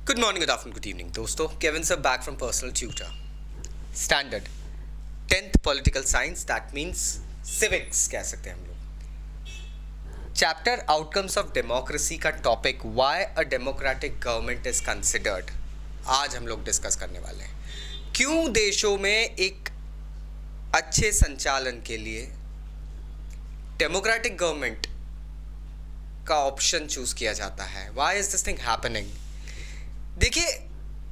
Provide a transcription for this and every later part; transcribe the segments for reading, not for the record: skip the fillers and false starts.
Good morning, good afternoon, good evening दोस्तों. Kevin sir back from personal tutor. Standard 10th political science, that means civics कह सकते हैं हम लोग. Chapter outcomes of democracy का topic why a democratic government is considered आज हम लोग डिस्कस करने वाले हैं. क्यों देशों में एक अच्छे संचालन के लिए डेमोक्रेटिक गवर्नमेंट का ऑप्शन चूज किया जाता है. Why is this thing happening. देखिए,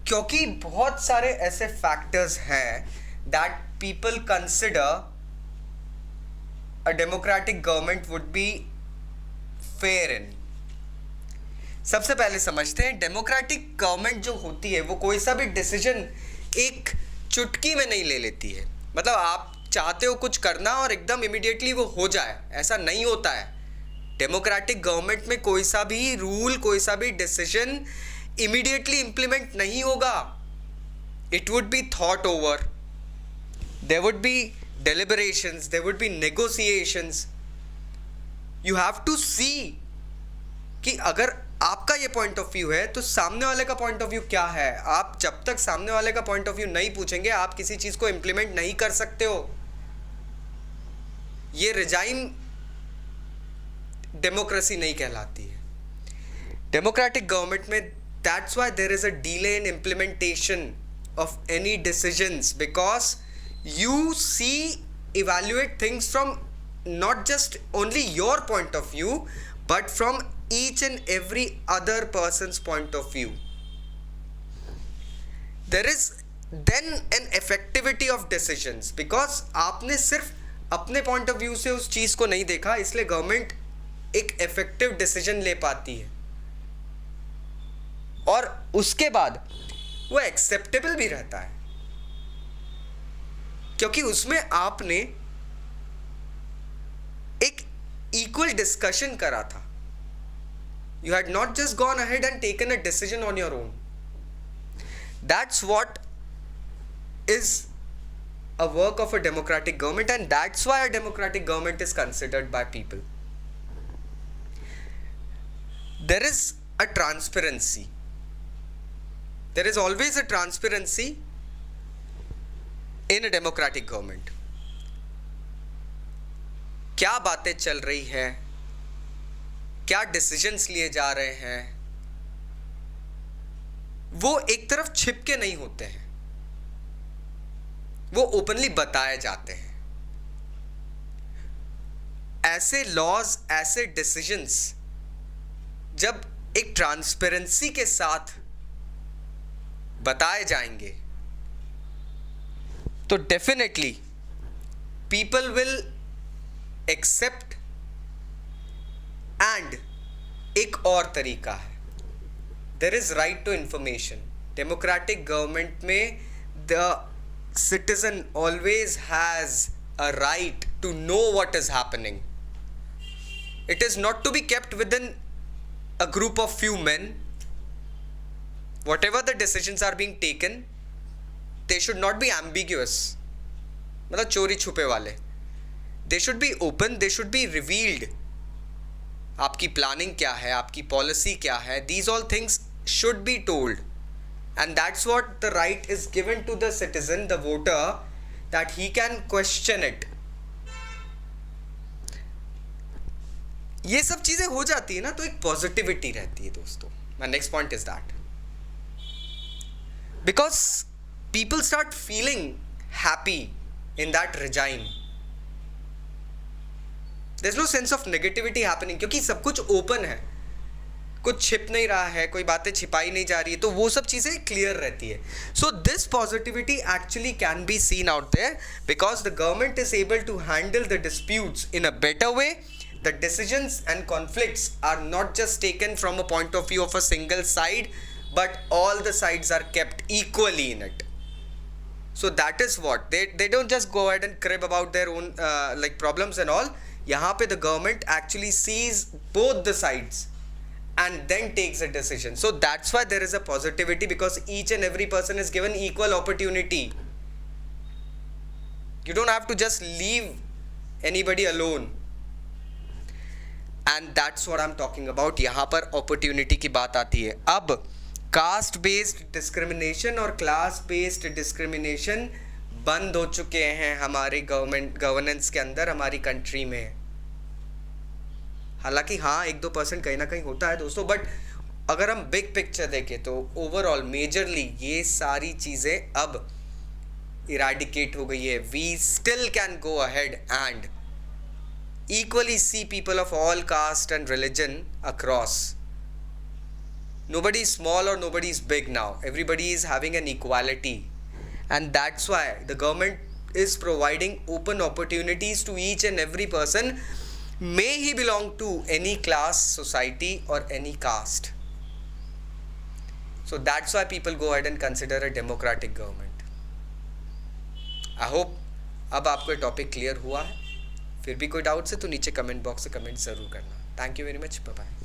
क्योंकि बहुत सारे ऐसे फैक्टर्स हैं that people consider a democratic government would be fair in. सबसे पहले समझते हैं, डेमोक्रेटिक गवर्नमेंट जो होती है वो कोई सा भी डिसीजन एक चुटकी में नहीं ले लेती है. मतलब आप चाहते हो कुछ करना और एकदम इमीडिएटली वो हो जाए, ऐसा नहीं होता है. डेमोक्रेटिक गवर्नमेंट में कोई सा भी रूल, कोई सा भी डिसीजन इमीडिएटली इंप्लीमेंट नहीं होगा. It would be thought over, there would be deliberations, there would be negotiations. You have to see कि अगर आपका ये पॉइंट ऑफ व्यू है तो सामने वाले का पॉइंट ऑफ व्यू क्या है. आप जब तक सामने वाले का पॉइंट ऑफ व्यू नहीं पूछेंगे आप किसी चीज को इंप्लीमेंट नहीं कर सकते हो. ये रिजाइम डेमोक्रेसी नहीं कहलाती है. डेमोक्रेटिक गवर्नमेंट में that's why there is a delay in implementation of any decisions, because you evaluate things from not just only your point of view but from each and every other person's point of view. There is then an effectivity of decisions, because आपने सिर्फ अपने point of view से उस चीज को नहीं देखा, इसलिए गवर्नमेंट एक effective decision ले पाती है और उसके बाद वो एक्सेप्टेबल भी रहता है, क्योंकि उसमें आपने एक इक्वल डिस्कशन करा था. You had not just gone ahead and taken a decision on your own. That's what is a work of a democratic government and that's why a democratic government is considered by people. There is a transparency. There is always a transparency in a democratic government. क्या बातें चल रही है, क्या decisions लिए जा रहे हैं, वो एक तरफ छिप के नहीं होते हैं, वो ओपनली बताए जाते हैं. ऐसे लॉज, ऐसे डिसीजंस जब एक ट्रांसपेरेंसी के साथ बताए जाएंगे तो definitely people will accept. And एक और तरीका है, there is right to information. Democratic government में the citizen always has a right to know what is happening. It is not to be kept within a group of few men. Whatever the decisions are being taken, they should not be ambiguous. मतलब चोरी छुपे वाले. They should be open, they should be revealed. आपकी planning क्या है, आपकी policy क्या है, these all things should be told. And that's what the right is given to the citizen, the voter, that he can question it. ये सब चीजें हो जाती है ना, तो एक पॉजिटिविटी रहती है दोस्तों. My next point is that. Because people start feeling happy in that regime. There's no sense of negativity happening, क्योंकि सब कुछ ओपन है, कुछ छिप नहीं रहा है, कोई बातें छिपाई नहीं जा रही है, तो वो सब चीज़ें क्लियर रहती है. So this positivity actually can be seen out there because the government is able to handle the disputes in a better way. The decisions and conflicts are not just taken from a point of view of a single side, but all the sides are kept equally in it. So that is what they don't just go ahead and crib about their own like problems and all. यहाँ पे the government actually sees both the sides and then takes a decision. So that's why there is a positivity, because each and every person is given equal opportunity. You don't have to just leave anybody alone. And that's what I'm talking about. यहाँ पर opportunity की बात आती है. अब caste based discrimination और class based discrimination बंद हो चुके हैं हमारे गवर्नेंस के अंदर, हमारी कंट्री में। हालांकि हाँ 1-2% कहीं ना कहीं होता है दोस्तों, बट अगर हम बिग पिक्चर देखें तो ओवरऑल मेजरली ये सारी चीज़ें अब इराडिकेट हो गई है। We still can go ahead and equally see people of all caste and religion across. Nobody is small or nobody is big now. Everybody is having an equality, and that's why the government is providing open opportunities to each and every person, may he belong to any class, society or any caste. So that's why people go ahead and consider a democratic government. I hope अब आपको ये topic clear हुआ है। फिर भी कोई doubts है तो नीचे कमेंट बॉक्स से कमेंट ज़रूर करना। Thank you very much, bye bye.